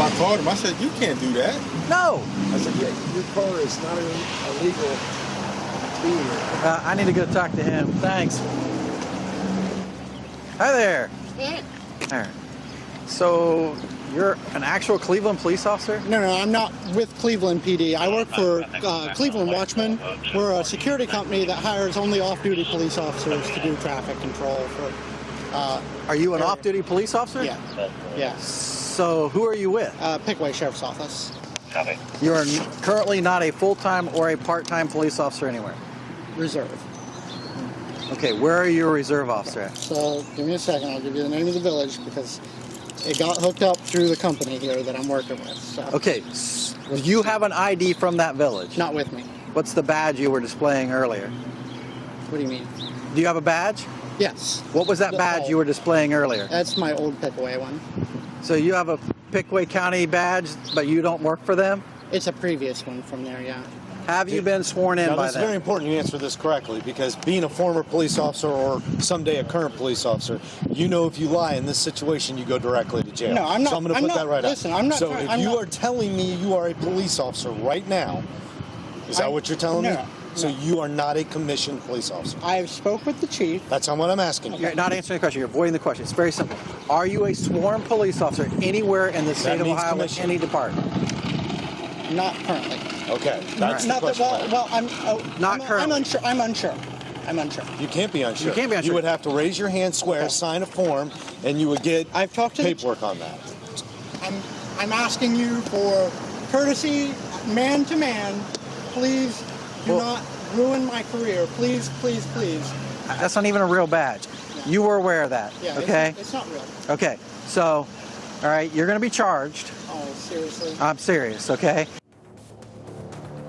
I called him. I said, you can't do that. No. I said, yeah, your car is not illegal to be here. I need to go talk to him. Thanks. Hi there. There. So you're an actual Cleveland police officer? No, I'm not with Cleveland PD. I work for Cleveland Watchmen. We're a security company that hires only off-duty police officers to do traffic control for. Are you an off-duty police officer? Yeah. So who are you with? Pickway Sheriff's Office. You are currently not a full-time or a part-time police officer anywhere? Reserve. Okay, where are you a reserve officer at? So give me a second. I'll give you the name of the village because it got hooked up through the company here that I'm working with. So. Okay, do you have an ID from that village? Not with me. What's the badge you were displaying earlier? What do you mean? Do you have a badge? Yes. What was that badge you were displaying earlier? That's my old Pickway one. So you have a Pickway County badge, but you don't work for them? It's a previous one from there, yeah. Have you been sworn in by It's them? very important you answer this correctly because being a former police officer or someday a current police officer, you know if you lie in this situation, you go directly to jail. No, I'm not. So I'm going to put that right listen, out. I'm not. So trying, if I'm you not, are telling me you are a police officer right now, is that what you're telling me? No. So you are not a commissioned police officer. I've spoke with the chief. That's what I'm asking you. You're not answering the question. You're avoiding the question. It's very simple. Are you a sworn police officer anywhere in the state of means Ohio, in commission. any department? Not currently. Okay, that's the Not that. question. Well, I'm. Not currently. I'm unsure. I'm unsure. You can't be unsure. You can't be unsure. You would have to raise your hand, swear, sign a form, and you would get I've talked to paperwork on that. I'm asking you for courtesy, man to man. Please do not ruin my career. Please, please, please. That's not even a real badge. You were aware of that, Yeah. okay? It's not real. Okay, so, all right, you're going to be charged. Oh, seriously. I'm serious, okay?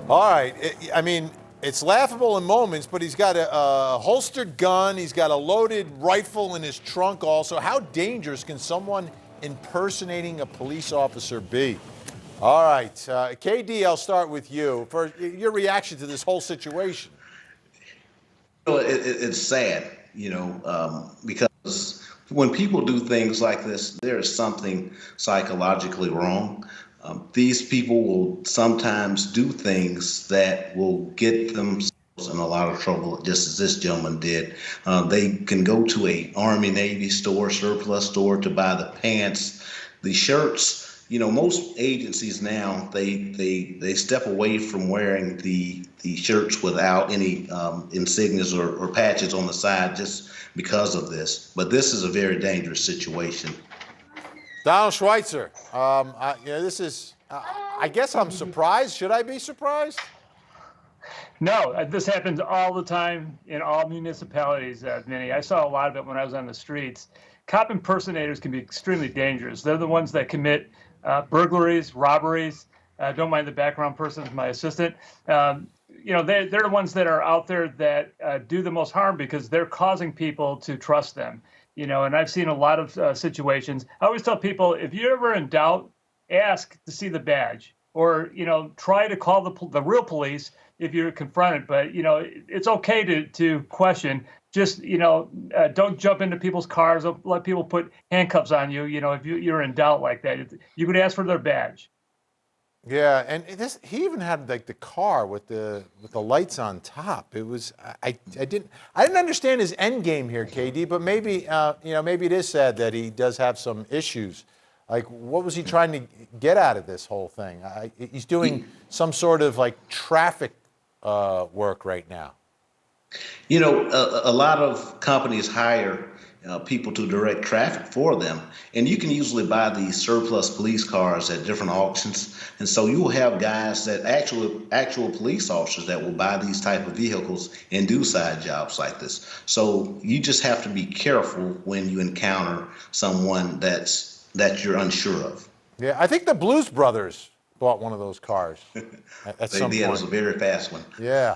All right. I mean, it's laughable in moments, but he's got a holstered gun. He's got a loaded rifle in his trunk also. How dangerous can someone impersonating a police officer be? All right. KD, I'll start with you. For your reaction to this whole situation. It's sad, because when people do things like this, there is something psychologically wrong. These people will sometimes do things that will get themselves in a lot of trouble, just as this gentleman did. They can go to a Army, Navy store, surplus store to buy the pants, the shirts. Most agencies now, they step away from wearing the shirts without any insignias or patches on the side just because of this. But this is a very dangerous situation. Donald Schweitzer, this is, I guess I'm surprised. Should I be surprised? No, this happens all the time in all municipalities, Vinny. I saw a lot of it when I was on the streets. Cop impersonators can be extremely dangerous. They're the ones that commit burglaries, robberies. Don't mind the background person, my assistant. They're the ones that are out there that do the most harm because they're causing people to trust them. And I've seen a lot of situations. I always tell people, if you're ever in doubt, ask to see the badge, or try to call the real police if you're confronted. But it's okay to question. Just don't jump into people's cars. Don't let people put handcuffs on you. If you're in doubt like that, you could ask for their badge. Yeah, and he even had like the car with the lights on top. It was I didn't understand his end game here, KD. But maybe maybe it is sad that he does have some issues. Like, what was he trying to get out of this whole thing? He's doing some sort of like traffic work right now. A lot of companies hire people to direct traffic for them, and you can usually buy these surplus police cars at different auctions. And so you will have guys that actual police officers that will buy these type of vehicles and do side jobs like this. So you just have to be careful when you encounter someone that you're unsure of. Yeah, I think the Blues Brothers bought one of those cars at some point. It was a very fast one. Yeah.